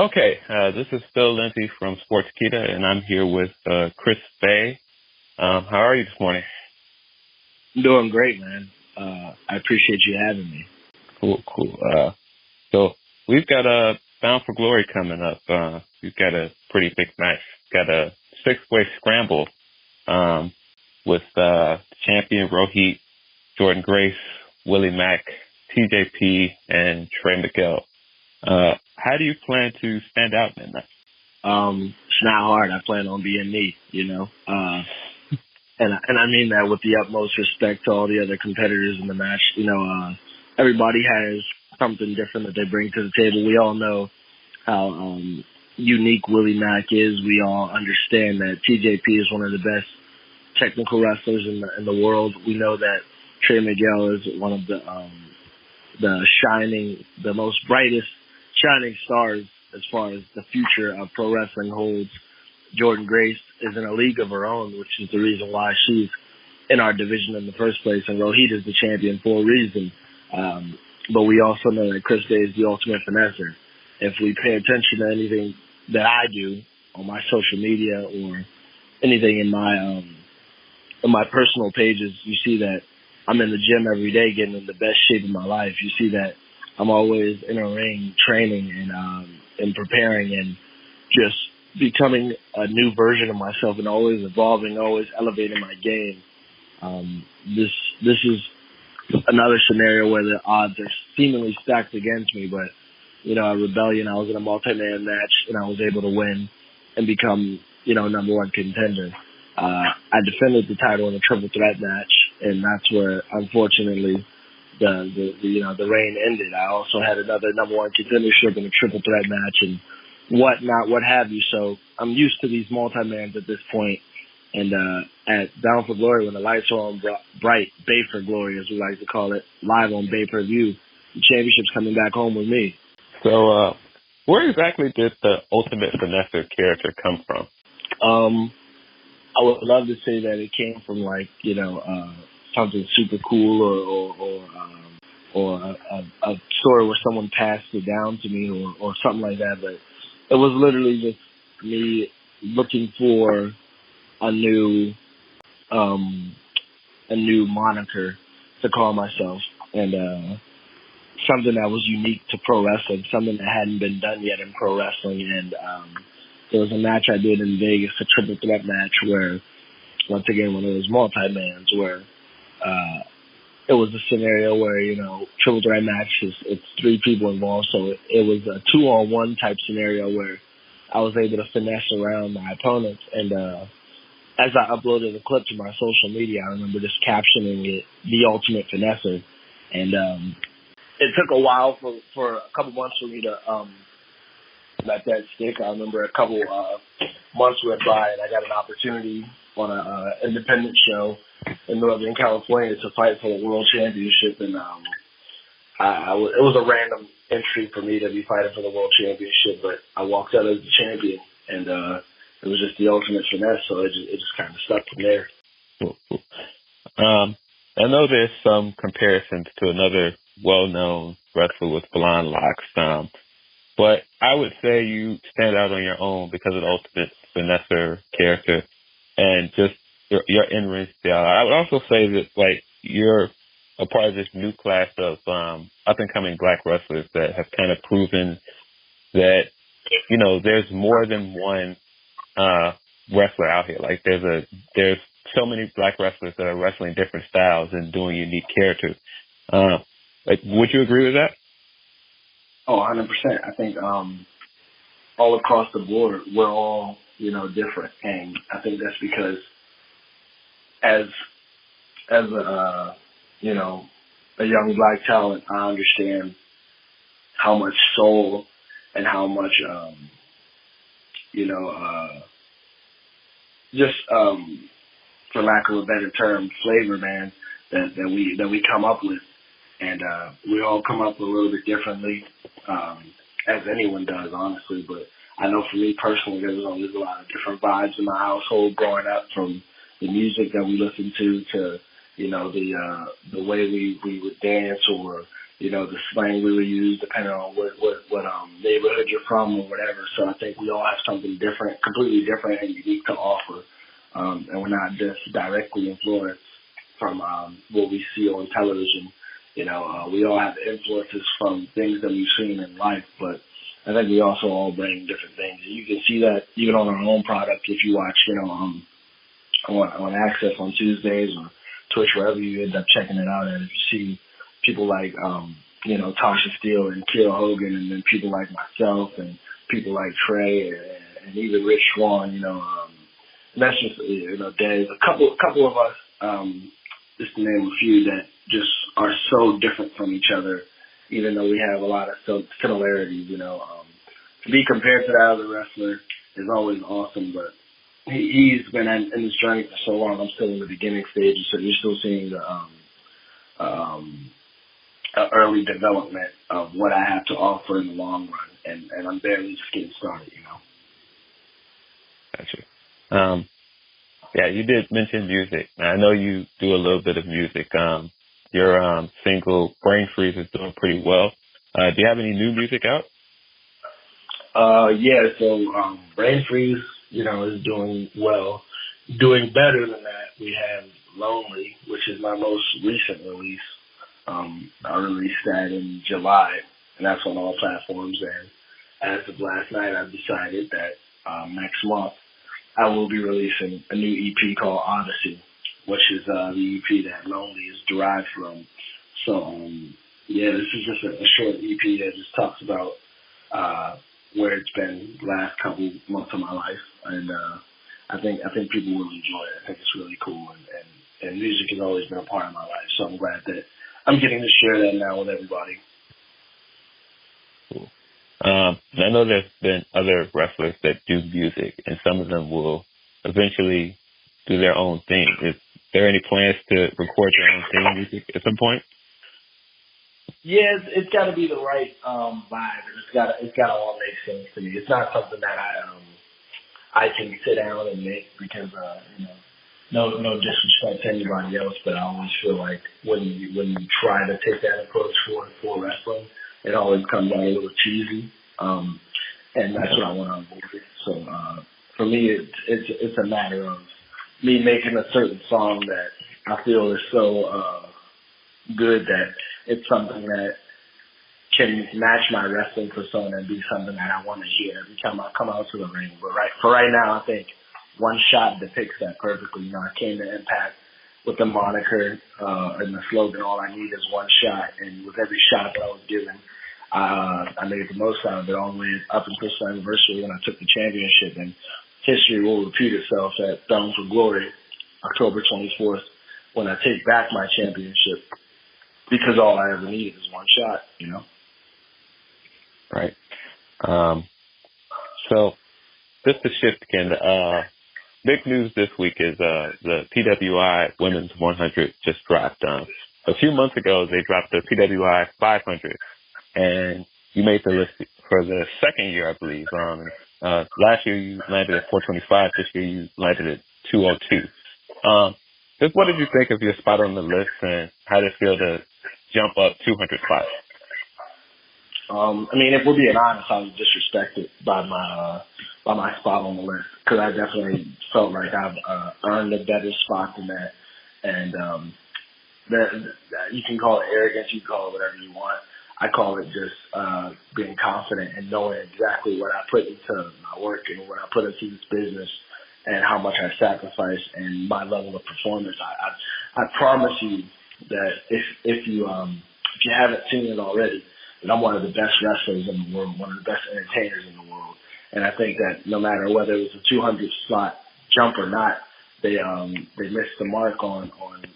Okay, this is still Lindsey from Sportskeeda, and I'm here with Chris Bay. How are you this morning? I'm doing great, man. I appreciate you having me. Cool. So we've got a Bound for Glory coming up. We've got a pretty big match. Got a 6-way scramble with champion Rohit, Jordan Grace, Willie Mack, TJP, and Trey Miguel. How do you plan to stand out in that? It's not hard. I plan on being me, and I mean that with the utmost respect to all the other competitors in the match. Everybody has something different that they bring to the table. We all know how unique Willie Mack is. We all understand that TJP is one of the best technical wrestlers in the world. We know that Trey Miguel is one of the most brightest shining stars as far as the future of pro wrestling holds. Jordan Grace is in a league of her own, which is the reason why she's in our division in the first place, and Rohit is the champion for a reason. But we also know that Chris Bay is the ultimate finesser. If we pay attention to anything that I do on my social media or anything in my personal pages, you see that I'm in the gym every day getting in the best shape of my life. You see that I'm always in a ring training and preparing and just becoming a new version of myself and always evolving, always elevating my game. This is another scenario where the odds are seemingly stacked against me, but at Rebellion, I was in a multi-man match and I was able to win and become, number one contender. I defended the title in a triple threat match, and that's where, unfortunately, the reign ended. I also had another number one contendership in a triple threat match and what have you. So I'm used to these multi-mans at this point. And at Bound for Glory, when the lights are on bright, Bay for Glory, as we like to call it, live on Bay Per View, the championship's coming back home with me. So where exactly did the Ultimate Finesser character come from? I would love to say that it came from something super cool or a story where someone passed it down to me or something like that. But it was literally just me looking for a new moniker to call myself, and something that was unique to pro wrestling, something that hadn't been done yet in pro wrestling. And there was a match I did in Vegas, a triple threat match, where once again one of those multi-mans where it was a scenario where triple threat match it's 3 people involved, so it was a 2-on-1 type scenario where I was able to finesse around my opponents. And as I uploaded the clip to my social media, I remember just captioning it "The Ultimate Finesser," and it took a while for a couple months for me to let that stick. I remember a couple months went by, and I got an opportunity on an independent show in Northern California to fight for the World Championship, and it was a random entry for me to be fighting for the World Championship, but I walked out as the champion, and it was just the ultimate finesse, so it just kind of stuck from there. I know there's some comparisons to another well-known wrestler with blonde locks, but I would say you stand out on your own because of the ultimate finesser character and just your in-ring style. I would also say that you're a part of this new class of up-and-coming black wrestlers that have kind of proven that there's more than one wrestler out here. There's so many black wrestlers that are wrestling different styles and doing unique characters. Would you agree with that? Oh, 100%. I think all across the board, we're all, different. And I think that's because as a young black talent, I understand how much soul and how much, for lack of a better term, flavor, man, that we come up with. And we all come up a little bit differently, as anyone does, honestly. But I know for me personally, there was always a lot of different vibes in my household growing up, from the music that we listened to the way we would dance, or the slang we would use depending on what neighborhood you're from or whatever. So I think we all have something different, completely different and unique to offer. And we're not just directly influenced from what we see on television. We all have influences from things that we've seen in life, but I think we also all bring different things. And you can see that even on our own product if you watch, on Access on Tuesdays or Twitch, wherever you end up checking it out. And if you see people like, Tasha Steele and Kill Hogan, and then people like myself and people like Trey and even Rich Swan, and that's just, there's a couple of us, just to name a few, that just are so different from each other, even though we have a lot of similarities, To be compared to that other wrestler is always awesome, but he's been in this journey for so long. I'm still in the beginning stages, so you're still seeing the early development of what I have to offer in the long run, and I'm barely just getting started, Gotcha. Yeah, you did mention music. I know you do a little bit of music. Your single "Brain Freeze" is doing pretty well. Do you have any new music out? Yeah. So Brain Freeze, is doing well. Doing better than that, we have "Lonely," which is my most recent release. I released that in July, and that's on all platforms. And as of last night, I've decided that next month I will be releasing a new EP called Odyssey, which is the EP that Lonely is derived from. So, this is just a short EP that just talks about where it's been the last couple months of my life, and I think people will enjoy it. I think it's really cool, and music has always been a part of my life. So I'm glad that I'm getting to share that now with everybody. Cool. I know there's been other wrestlers that do music, and some of them will eventually do their own thing. Is there any plans to record your own theme music at some point? Yeah, it's got to be the right vibe, and it's got to all make sense to me. It's not something that I can sit down and make because no disrespect to anybody else, but I always feel like when you try to take that approach for wrestling, it always comes out a little cheesy, and that's what I want to avoid. So for me, it's a matter of me making a certain song that I feel is so good that it's something that can match my wrestling persona and be something that I want to hear every time I come out to the ring. But for right now, I think One Shot depicts that perfectly. I came to Impact with the moniker and the slogan, "All I need is one shot." And with every shot that I was given, I made the most out of it all the way up until the anniversary when I took the championship. And history will repeat itself at Bound for Glory, October 24th, when I take back my championship, because all I ever needed is one shot, Right. So just to shift again, big news this week is the PWI Women's 100 just dropped. A few months ago, they dropped the PWI 500, and you made the list for the second year, I believe. Last year you landed at 425. This year you landed at 202. Just what did you think of your spot on the list, and how did it feel to jump up 200 spots? If we're being honest, I was disrespected by my spot on the list, because I definitely felt like I've earned a better spot than that. And that you can call it arrogance, you can call it whatever you want. I call it just being confident and knowing exactly what I put into my work and what I put into this business and how much I sacrifice and my level of performance. I promise you that if you haven't seen it already, that I'm one of the best wrestlers in the world, one of the best entertainers in the world. And I think that no matter whether it was a 200 slot jump or not, they missed the mark on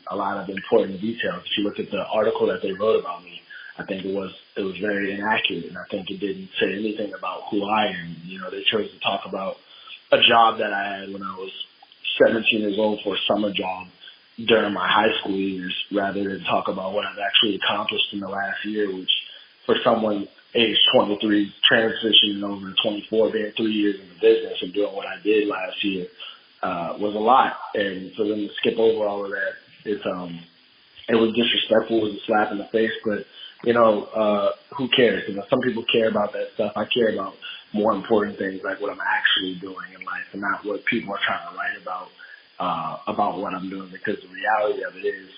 a lot of important details. If you look at the article that they wrote about me, I think it was very inaccurate, and I think it didn't say anything about who I am. They chose to talk about a job that I had when I was 17 years old for a summer job during my high school years, rather than talk about what I've actually accomplished in the last year, which for someone age 23, transitioning over to 24, being 3 years in the business and doing what I did last year, was a lot. And for them to skip over all of that, it was disrespectful, it was a slap in the face, but who cares? Some people care about that stuff. I care about more important things like what I'm actually doing in life and not what people are trying to write about what I'm doing, because the reality of it is,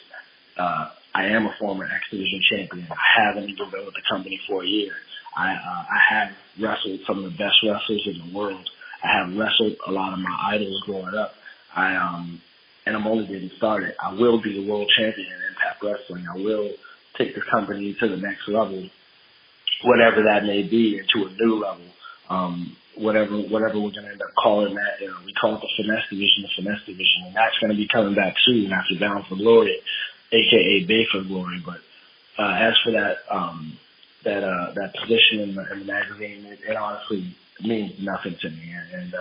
I am a former X Division champion. I haven't even been with the company for a year. I have wrestled some of the best wrestlers in the world. I have wrestled a lot of my idols growing up. And I'm only getting started. I will be the world champion in Impact Wrestling. I will take the company to the next level, whatever that may be, into a new level. Whatever we're going to end up calling that, we call it the Finesse Division, and that's going to be coming back soon after Bound for Glory, aka Bay for Glory. But as for that position in the magazine, it honestly means nothing to me, and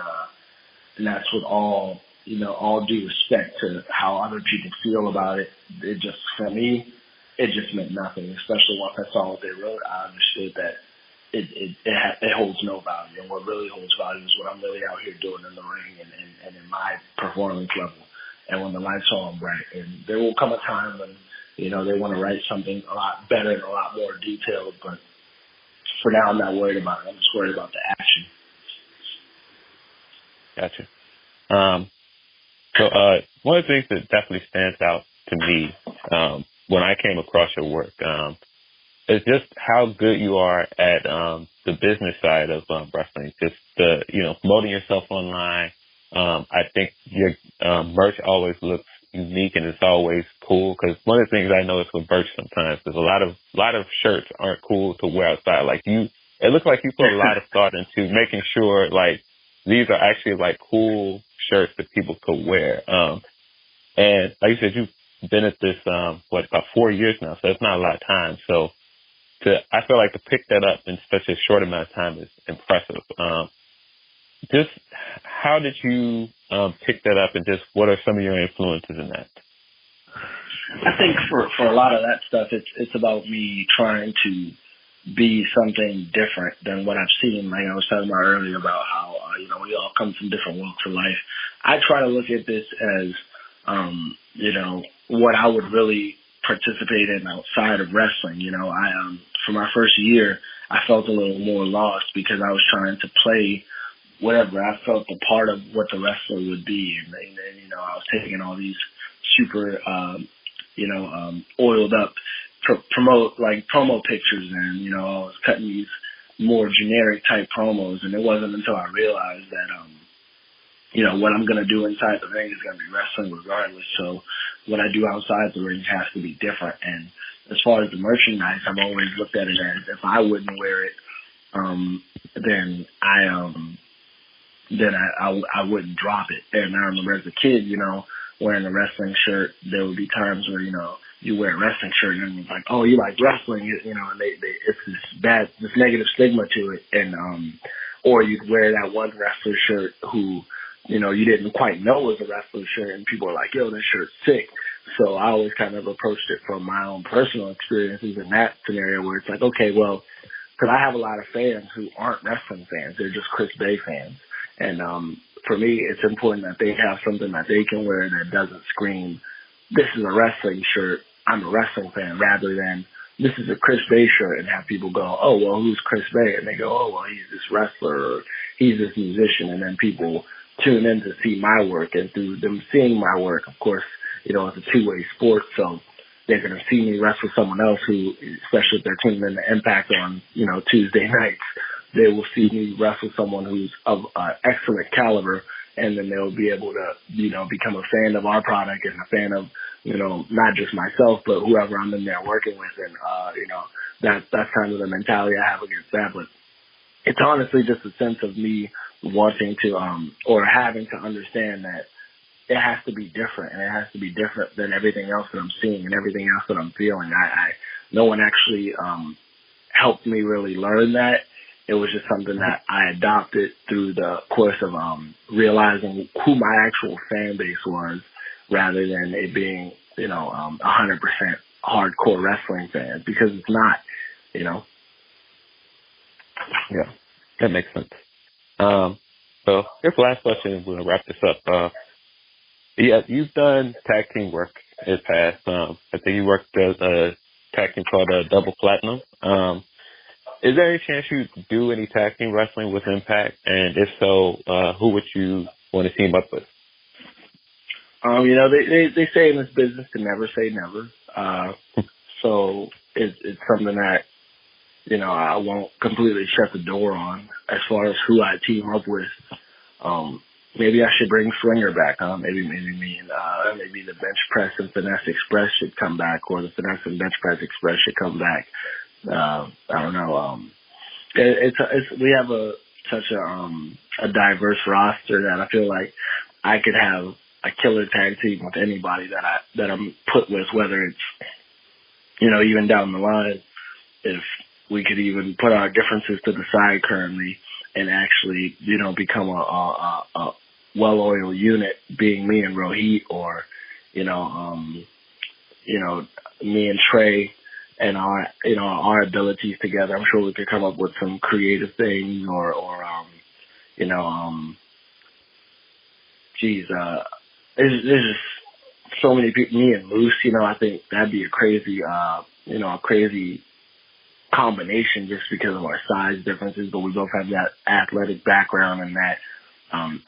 that's with all due respect to how other people feel about it. It just, for me, it just meant nothing. Especially once I saw what they wrote, I understood that it holds no value. And what really holds value is what I'm really out here doing in the ring and in my performance level. And when the lights are on bright, and there will come a time when they want to write something a lot better and a lot more detailed. But for now, I'm not worried about it. I'm just worried about the action. Gotcha. So one of the things that definitely stands out to me when I came across your work is just how good you are at the business side of wrestling. Just promoting yourself online. I think your merch always looks unique and it's always cool, because one of the things I notice with merch sometimes is a lot of shirts aren't cool to wear outside. Like it looks like you put a lot of thought into making sure like these are actually like cool shirts that people could wear. And like you said, you've been at this, about 4 years now, so it's not a lot of time. So I feel like to pick that up in such a short amount of time is impressive. Just how did you pick that up, and just what are some of your influences in that? I think for a lot of that stuff, it's about me trying to be something different than what I've seen. Like I was talking about earlier about how, we all come from different walks of life. I try to look at this as, what I would really participate in outside of wrestling. For my first year, I felt a little more lost because I was trying to play whatever I felt a part of what the wrestler would be. And I was taking all these super, oiled up promo pictures, and I was cutting these more generic type promos, and it wasn't until I realized that what I'm going to do inside the ring is going to be wrestling regardless. So what I do outside the ring has to be different. And as far as the merchandise, I've always looked at it as if I wouldn't wear it, then I wouldn't drop it. And I remember as a kid, wearing a wrestling shirt, there would be times where, you wear a wrestling shirt and it's like, oh, you like wrestling, and it's this negative stigma to it. And, or you'd wear that one wrestler shirt who, you didn't quite know was a wrestler shirt, and people are like, yo, this shirt's sick. So I always kind of approached it from my own personal experiences in that scenario, where it's like, okay, well, because I have a lot of fans who aren't wrestling fans. They're just Chris Bay fans. And for me, it's important that they have something that they can wear that doesn't scream, this is a wrestling shirt, I'm a wrestling fan, rather than this is a Chris Bay shirt, and have people go, oh, well, who's Chris Bay? And they go, oh, well, he's this wrestler, or he's this musician. And then people tune in to see my work. And through them seeing my work, of course, it's a two-way sport. So they're going to see me wrestle someone else who, especially if they're tuning in to Impact on, Tuesday nights, they will see me wrestle someone who's of excellent caliber, and then they'll be able to, become a fan of our product and a fan of, not just myself, but whoever I'm in there working with. And, that's kind of the mentality I have against that. But it's honestly just a sense of me wanting to, or having to understand that it has to be different, and it has to be different than everything else that I'm seeing and everything else that I'm feeling. No one actually, helped me really learn that. It was just something that I adopted through the course of realizing who my actual fan base was, rather than it being, 100% hardcore wrestling fans, because it's not, Yeah, that makes sense. So here's the last question. We're going to wrap this up. You've done tag team work in the past. I think you worked as a tag team called Double Platinum. Is there any chance you do any tag team wrestling with Impact? And if so, who would you want to team up with? They say in this business to never say never. So it's something that, I won't completely shut the door on as far as who I team up with. Maybe I should bring Swinger back, huh? Maybe maybe the Bench Press and Finesse Express should come back, or the Finesse and Bench Press Express should come back. I don't know. We have such a diverse roster that I feel like I could have a killer tag team with anybody that I'm put with, whether it's, even down the line, if we could even put our differences to the side currently and actually, become a well-oiled unit, being me and Rohit, or, me and Trey, and our abilities together. I'm sure we could come up with some creative things, there's just so many people. Me and Moose, I think that'd be a crazy combination just because of our size differences, but we both have that athletic background and that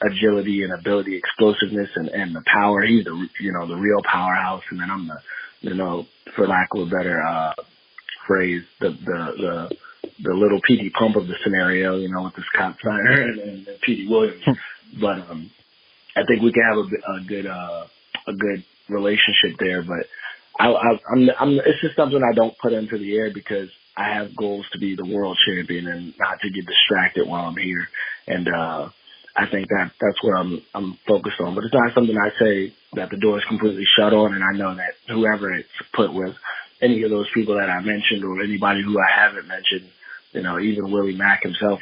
agility and ability, explosiveness, and the power. He's the real powerhouse, and then I'm the, for lack of a better phrase, the little P.D. Pump of the scenario, with the Scott Steiner and P.D. Williams. But I think we can have a good relationship there. But it's just something I don't put into the air because I have goals to be the world champion and not to get distracted while I'm here. And I think that's what I'm focused on. But it's not something I say that the door is completely shut on. And I know that whoever it's put with, any of those people that I mentioned or anybody who I haven't mentioned, even Willie Mack himself,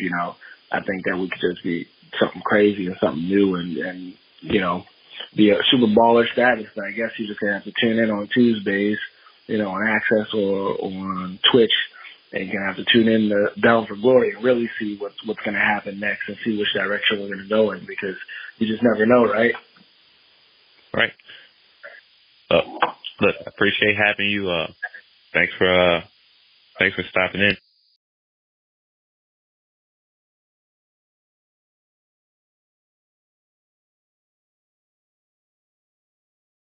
I think that we could just be something crazy and something new and be a super baller status. I guess you're just going to have to tune in on Tuesdays, on Access or on Twitch. And you're going to have to tune in to Bound for Glory and really see what's going to happen next and see which direction we're going to go in, because you just never know, right? Right. Look, I appreciate having you. Thanks for stopping in.